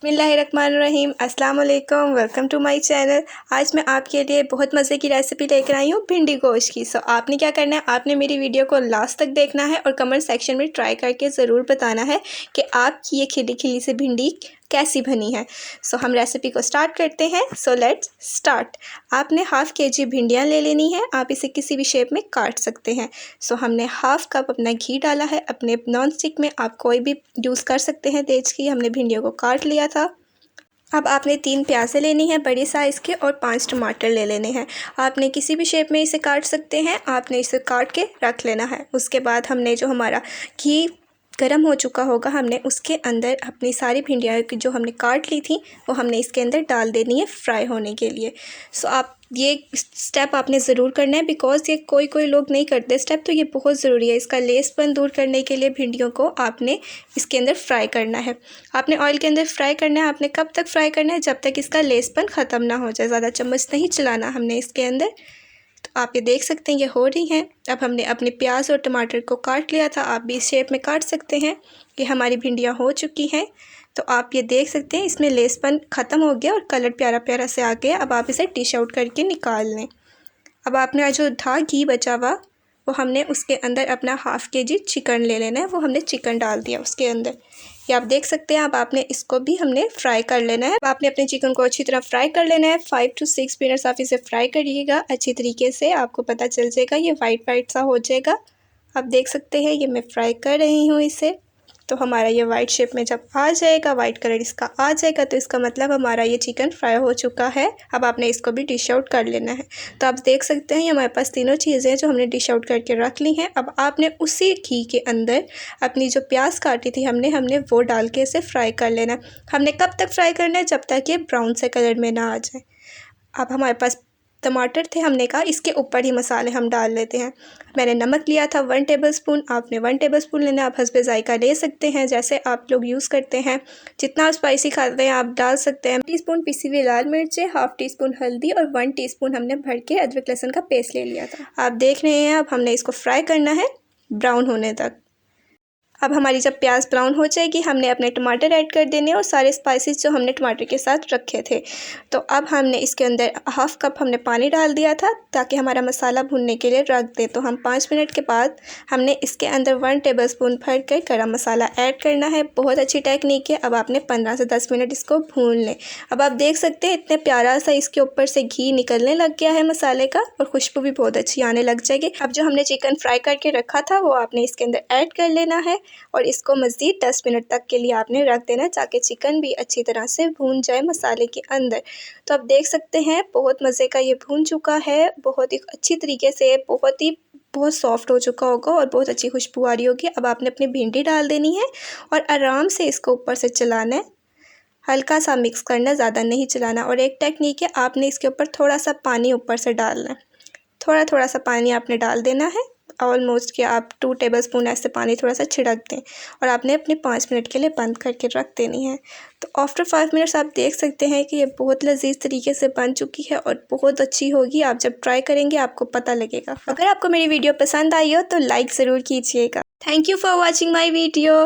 बिस्मिल्लाहिर्रहमानिर्रहीम। अस्सलाम वालेकुम, वेलकम टू माय चैनल। आज मैं आपके लिए बहुत मज़े की रेसिपी लेकर आई हूँ भिंडी गोश्त की। आपने क्या करना है, आपने मेरी वीडियो को लास्ट तक देखना है और कमेंट सेक्शन में ट्राई करके ज़रूर बताना है कि आपकी ये खिली खिली से भिंडी कैसी बनी है। हम रेसिपी को स्टार्ट करते हैं। Let's start. आपने हाफ़ केजी भिंडियाँ ले लेनी है। आप इसे किसी भी शेप में काट सकते हैं। हमने हाफ़ कप अपना घी डाला है। अपने नॉन स्टिक में आप कोई भी यूज़ कर सकते हैं तेज की। हमने भिंडियों को काट लिया था। अब आपने 3 प्याज़ें लेनी है बड़ी साइज़ के और 5 टमाटर ले लेने हैं। आपने किसी भी शेप में इसे काट सकते हैं। आपने इसे काट के रख लेना है। उसके बाद हमने जो हमारा घी गर्म हो चुका होगा, हमने उसके अंदर अपनी सारी भिंडियाँ जो हमने काट ली थी वो हमने इसके अंदर डाल देनी है फ्राई होने के लिए। आप ये स्टेप आपने ज़रूर करना है, बिकॉज़ ये कोई लोग नहीं करते स्टेप, तो ये बहुत ज़रूरी है। इसका लेसपन दूर करने के लिए भिंडियों को आपने इसके अंदर फ्राई करना है। आपने ऑयल के अंदर फ्राई करना है। आपने कब तक फ्राई करना है, जब तक इसका लेसपन ख़त्म ना हो जाए। ज़्यादा चम्मच नहीं चलाना हमने इसके अंदर। तो आप ये देख सकते हैं ये हो रही हैं। अब हमने अपने प्याज और टमाटर को काट लिया था। आप भी इस शेप में काट सकते हैं। कि हमारी भिंडियाँ हो चुकी हैं। तो आप ये देख सकते हैं इसमें लेसपन ख़त्म हो गया और कलर प्यारा प्यारा से आ गया। अब आप इसे डिश आउट करके निकाल लें। अब आपने जो था घी बचा हुआ, वो हमने उसके अंदर अपना हाफ़ केजी चिकन ले लेना है। वो हमने चिकन डाल दिया उसके अंदर। ये आप देख सकते हैं। अब आपने इसको भी हमने फ्राई कर लेना है। आपने अपने चिकन को अच्छी तरह फ्राई कर लेना है। 5 to 6 मिनट्स आप इसे फ्राई करिएगा अच्छी तरीके से। आपको पता चल जाएगा ये वाइट सा हो जाएगा। आप देख सकते हैं ये मैं फ्राई कर रही हूँ इसे। तो हमारा ये वाइट शेप में जब आ जाएगा, वाइट कलर इसका आ जाएगा, तो इसका मतलब हमारा ये चिकन फ्राई हो चुका है। अब आपने इसको भी डिश आउट कर लेना है। तो आप देख सकते हैं ये हमारे पास तीनों चीज़ें हैं जो हमने डिश आउट करके रख ली हैं। अब आपने उसी घी के अंदर अपनी जो प्याज काटी थी हमने वो डाल के इसे फ्राई कर लेना है। हमने कब तक फ्राई करना है, जब तक ये ब्राउन से कलर में ना आ जाए। अब हमारे पास टमाटर थे, हमने कहा इसके ऊपर ही मसाले हम डाल लेते हैं। मैंने नमक लिया था 1 टेबलस्पून। आपने 1 टेबलस्पून लेना। आप हस्बे ज़ायका ले सकते हैं, जैसे आप लोग यूज़ करते हैं। जितना स्पाइसी खाते हैं आप डाल सकते हैं। टीस्पून पिसी हुई लाल मिर्चें, हाफ़ टीस्पून हल्दी और 1 टीस्पून हमने भर के अदरक लहसुन का पेस्ट ले लिया था। आप देख रहे हैं अब हमने इसको फ्राई करना है ब्राउन होने तक। अब हमारी जब प्याज ब्राउन हो जाएगी, हमने अपने टमाटर ऐड कर देने और सारे स्पाइसेस जो हमने टमाटर के साथ रखे थे। तो अब हमने इसके अंदर हाफ़ कप हमने पानी डाल दिया था ताकि हमारा मसाला भुनने के लिए रख दें। तो हम 5 मिनट के बाद हमने इसके अंदर 1 टेबलस्पून भर कर गरम मसाला ऐड करना है। बहुत अच्छी टेक्निक है। अब आपने 15 से 10 मिनट इसको भून लें। अब आप देख सकते हैं इतने प्यारा सा इसके ऊपर से घी निकलने लग गया है मसाले का, और खुशबू भी बहुत अच्छी आने लग जाएगी। अब जो हमने चिकन फ्राई करके रखा था वो आपने इसके अंदर ऐड कर लेना है और इसको मज़ीद 10 मिनट तक के लिए आपने रख देना, ताकि चिकन भी अच्छी तरह से भून जाए मसाले के अंदर। तो आप देख सकते हैं बहुत मज़े का ये भून चुका है। बहुत ही अच्छी तरीके से बहुत सॉफ्ट हो चुका होगा और बहुत अच्छी खुशबू आ रही होगी। अब आपने अपनी भिंडी डाल देनी है और आराम से इसको ऊपर से चलाना है। हल्का सा मिक्स करना, ज़्यादा नहीं चलाना। और एक टेक्निक है, आपने इसके ऊपर थोड़ा सा पानी ऊपर से डालना है। थोड़ा सा पानी आपने डाल देना है। ऑलमोस्ट कि आप 2 टेबलस्पून ऐसे पानी थोड़ा सा छिड़क दें और आपने अपने 5 मिनट के लिए बंद करके रख देनी है। तो आफ्टर 5 मिनट्स आप देख सकते हैं कि ये बहुत लजीज तरीके से बन चुकी है और बहुत अच्छी होगी। आप जब ट्राई करेंगे आपको पता लगेगा। अगर आपको मेरी वीडियो पसंद आई हो तो लाइक ज़रूर कीजिएगा। Thank you for watching my video.